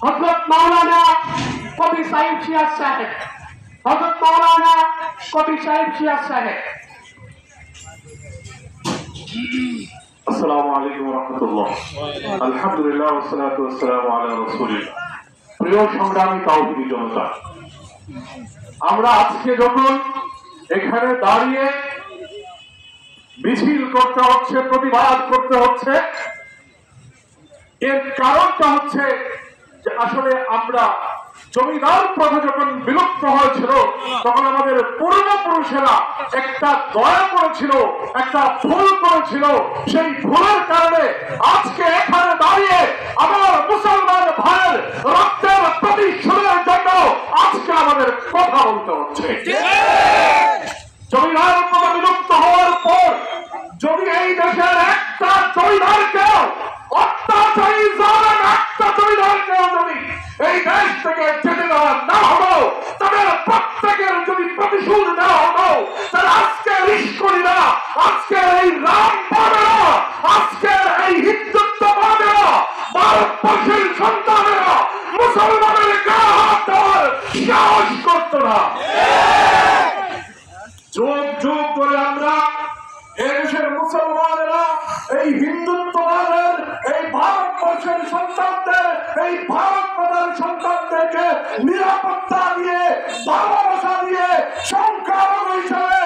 हजरत मौलाना कबीर साहिब शिया साहेब, हजरत मौलाना कबीर साहिब शिया साहेब। अस्सलामु अलैकुम व रहमतुल्लाह। अल्हम्दुलिल्लाह वस्सलातु वस्सलामु अला রাসূলিল্লাহ। প্রিয় সংগ্রামী তাওহীদি জনতা, আমরা আজকে যখন এখানে দাঁড়িয়ে মিছিল করতে হচ্ছে, প্রতিবাদ করতে হচ্ছে, এর কারণটা হচ্ছে যে আসলে আমরা জমিদার প্রথা যখন বিলুপ্ত হয়েছিল তখন আমাদের পূর্বপুরুষেরা একটা দয়া করেছিল, একটা ভুল করেছিল। সেই ভুলের কারণে আজকে এখানে দাঁড়িয়ে আমার মুসলমান ভাইয়ের রক্তের প্রতিশোধের জন্য আজকে আমাদের কথা বলতে হচ্ছে। জমিদার প্রথা বিলুপ্ত হওয়ার পর যদি এই দেশের একটা জমিদারকেও অত্যাচারী জালেম একটা জমিদারকেও যদি এই দেশ থেকে যেতে দেওয়া না হলো, তাদের প্রত্যেকের যদি প্রতিশোধ দেওয়া হতো, তাহলে আজকে রিস্করিরা, আজকের এই রামবাদেরা, আজকের এই হিন্দুত্ববাদেরা, ভারতবর্ষের সন্তানেরা মুসলমানের গায়ে হাত দেওয়ার সাহস করতো না। যুগ যুগ ধরে আমরা এদেশের মুসলমানেরা এই হিন্দুত্ববাদের, এই ভারতবর্ষের সন্তানদের, এই ভারত মাতার সন্তানদেরকে নিরাপত্তা দিয়ে, ভালোবাসা দিয়ে, সংখ্যালঘু হিসেবে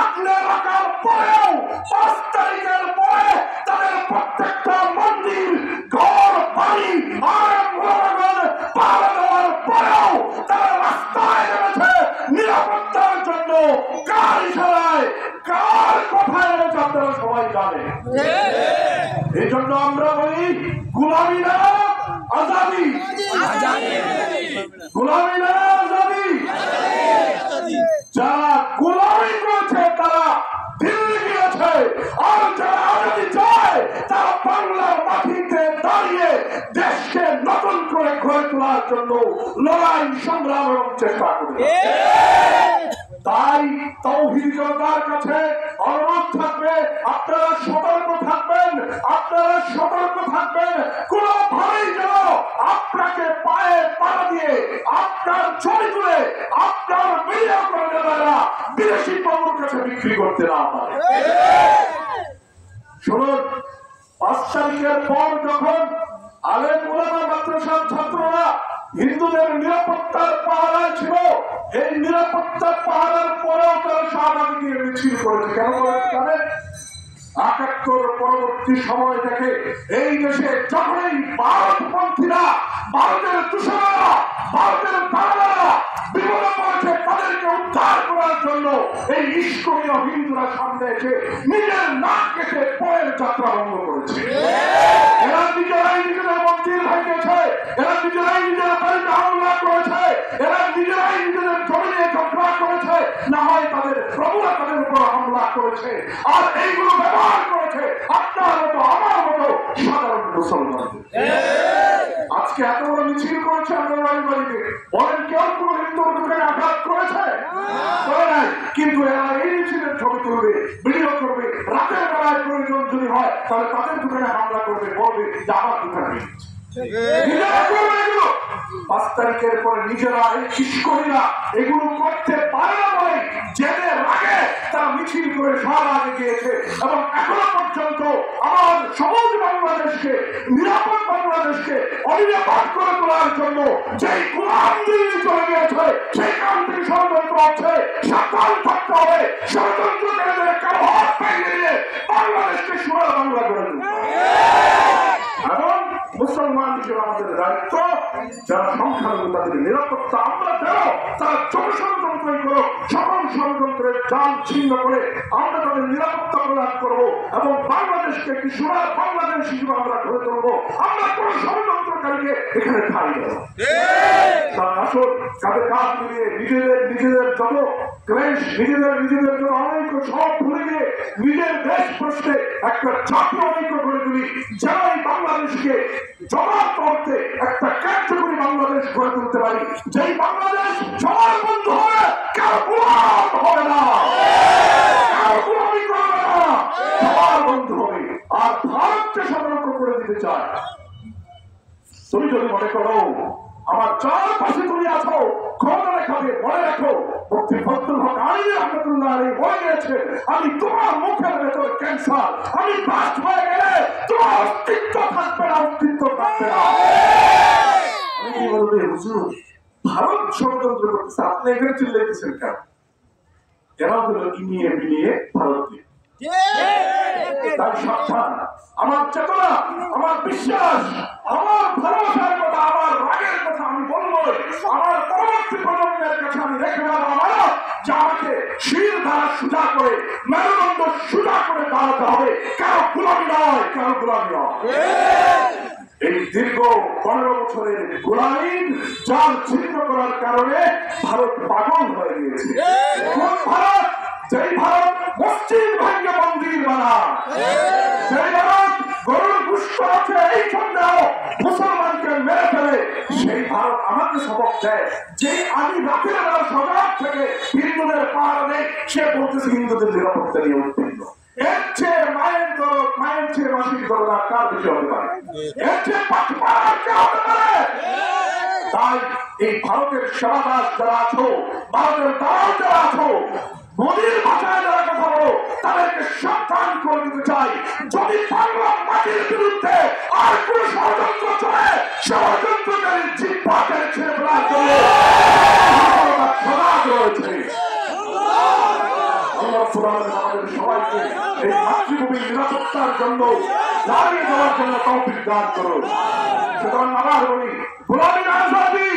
আগলে রাখার পরেও 5 তারিখের পরে তাদের প্রত্যেকটা মন্দির, ঘর, বাড়ি আর মোহনগঞ্জ পাহারা দেওয়ার পরেও তারা রাস্তায় নেমেছে নিরাপত্তার জন্য। কার ইশারায়, কার কথায় নেমেছে আপনারা সবাই জানেন। এই জন্য আমরা বলি গোলামি না আজাদি, গোলামি না আজাদি। যারা গোলামি করেছে তারা দিল্লি গিয়েছে, আর যারা আজাদি চায় তারা বাংলার মাটিতে দাঁড়িয়ে দেশকে নতুন করে গড়ে তোলার জন্য লড়াই সংগ্রাম এবং চেষ্টা করবে। তাই তাওহীদি জনতার কাছে অনুরোধ থাকবে, আপনারা সতর্ক থাকবেন, আপনারা সতর্ক থাকবেন। কোনোভাবেই যেন আপনাকে পায়ে পাড়া দিয়ে, আপনার ছবি তুলে, আপনার ভিডিও করে নেবেরা বিদেশি বাবুর কাছে বিক্রি করতে না পারে। শুনুন, 5 তারিখের পর যখন আলেম ওলামা মাদ্রাসার ছাত্ররা হিন্দুদের নিরাপত্তার পাহারায় ছিল, এই নিরাপত্তার পাহারার পরেও তারা শাহবাগে গিয়ে মিছিল করেছে। কেন করেছে জানেন? ৭১ পরবর্তী সময় থেকে এই দেশে যখনই ভারতপন্থীরা, ভারতের দূষণরা, ভারতের বাংলারা বিপদে পড়েছে, তাদেরকে উদ্ধার করার জন্য এই নিষ্ক্রিয় হিন্দুরা সামনে এসে নিজের নাক কেটে পরের যাত্রা বন্ধ করেছে। এরা নিজেরাই নিজেদের মন্দির ভেঙেছে, এরা নিজেরাই নিজেদের বাড়িতে হামলা করেছে, এরা নিজেরাই নিজেদের জমি নিয়ে ঝগড়া করেছে, না হয় তাদের প্রভুরা তাদের উপর হামলা করেছে, আর এইগুলো ব্যবহার করেছে আপনার মতো আমার মতো সাধারণ মুসলমানদের। আজকে এত বড় মিছিল করেছে আমাদের বাড়িতে, বলেন কেউ কোন হিন্দুর দোকানে আঘাত করেছে? করে নাই। কিন্তু এরা এই মিছিলের ছবি তুলবে, ভিডিও করবে, রাতের বেলায় প্রয়োজন যদি হয় তাহলে তাদের দোকানে হামলা করবে, বলবে যে আমার দোকানে। 5 তারিখের পরে নিজেরা এই কিশোরীরা এগুলো করতে পারে না বলে জেদের আগে তারা মিছিল করে শাহবাগে গিয়েছে, এবং এখনো পর্যন্ত আমার সবুজ বাংলাদেশকে, নিরাপদ বাংলাদেশকে অনিরাপদ করে তোলার জন্য যেই গোলাম দিল্লি চলে গিয়েছে, সেই কান্তির ষড়যন্ত্র আছে। সাবধান থাকতে হবে, ষড়যন্ত্রকারীদের কারো হাত ভেঙে দিয়ে বাংলাদেশকে সোনার বাংলা করে তুলতে হবে। এবং মুসলমান হিসেবে আমাদের দায়িত্ব, যারা সংখ্যালঘু তাদের নিরাপত্তা আমরা দেব, তারা যত ষড়যন্ত্রই করো সকল ষড়যন্ত্রের জাল ছিন্ন করে আমরা তাদের নিরাপত্তা প্রদান করবো, এবং বাংলাদেশকে একটি সোনার বাংলাদেশ হিসেবে আমরা গড়ে তুলবো। আমরা কোন ষড়যন্ত্রকারীকে এখানে ঠাই দেব। তারা আসল কাঁধে কাঁধ মিলিয়ে নিজেদের যত ক্লেশ, নিজেদের জন্য অনৈক্য সব ভুলে গিয়ে নিজের দেশ প্রশ্নে একটা জাতীয় ঐক্য করে তুলি, যারাই বাংলাদেশকে জবাব করতে একটা কার্যকরী বাংলাদেশ গড়ে তুলতে পারি, যেই বাংলাদেশ সবার বন্ধু হবে, কারো গোলাম হবে না, কারো গোলামি করবে না, সবার বন্ধু হবে। আর ভারতকে সতর্ক করে দিতে চায়, তুমি যদি মনে করো আমার চারপাশে তুমি আছো ক্ষমতা রেখাবে মনে রাখো মুফতি ফজলুল হক আলী রহমাতুল্লাহ আলাইহি বলে গেছে আমি তোমার মুখের ভেতর ক্যান্সার আমি ব্লাস্ট হয়ে গেলে তোমার অস্তিত্ব থাকবে না অস্তিত্ব থাকবে না। আমি বলবে হুজুর ভারত ষড়যন্ত্র করতেছে আপনি এখানে চিল্লাইতেছেন কেন? এরা হলো ইনিয়ে বিনিয়ে ভারতকে। তাই সাবধান, আমার চেতনা আমার বিশ্বাস আমার ভালোবাসার কথা আমার রাগের কথা আমি বলবো আমার পরবর্তী প্রজন্মের কাছে আমি রেখে দেবো আমার যে আমাকে শির দ্বারা সোজা করে মেরুদণ্ড সোজা করে দাঁড়াতে হবে, কারো গোলামি নয় কারো গোলামি নয়। এই দীর্ঘ 15 বছরের গোলামীর জাল ছিন্ন করার কারণে ভারত পাগল হয়ে গিয়েছে। কোন ভারত? যেই ভারত মসজিদ ভাঙ্গে মন্দির বানায়, যেই ভারত গরুর গুস্ত আছে এই সন্দেহ মুসলমানকে মেরে ফেলে, সেই ভারত আমাকে সবক দেয় যে আমি রাতের বেলা সজাগ থেকে হিন্দুদের পাহারা দেয় সে বলতেছে হিন্দুদের নিরাপত্তা নিয়ে উৎপন্ন। এর চেয়ে মায়ের দরদ মায়ের চেয়ে মাসির দরদ আর কার বেশি হতে পারে? এর চেয়ে পাঠপাড়া আর কে হতে পারে? তাই এই ভারতের সেবাদাস যারা আছো ভারতের দালাল যারা আছো মোদীর ভাষায় যারা কথা বলো তাদেরকে সাবধান করে দিতে চাই যদি বাংলা মাটির বিরুদ্ধে আর কোন ষড়যন্ত্র চলে ষড়যন্ত্রকারী জিহ্বাকে ছেড়ে ফেলার জন্য সজাগ রয়েছে। আমাদের সবাইকে এই মাতৃভূমির নিরাপত্তার জন্য দাঁড়িয়ে দেওয়ার জন্য তৌফিক দান করুন। সুতরাং আবার বলি গোলামী আজাদি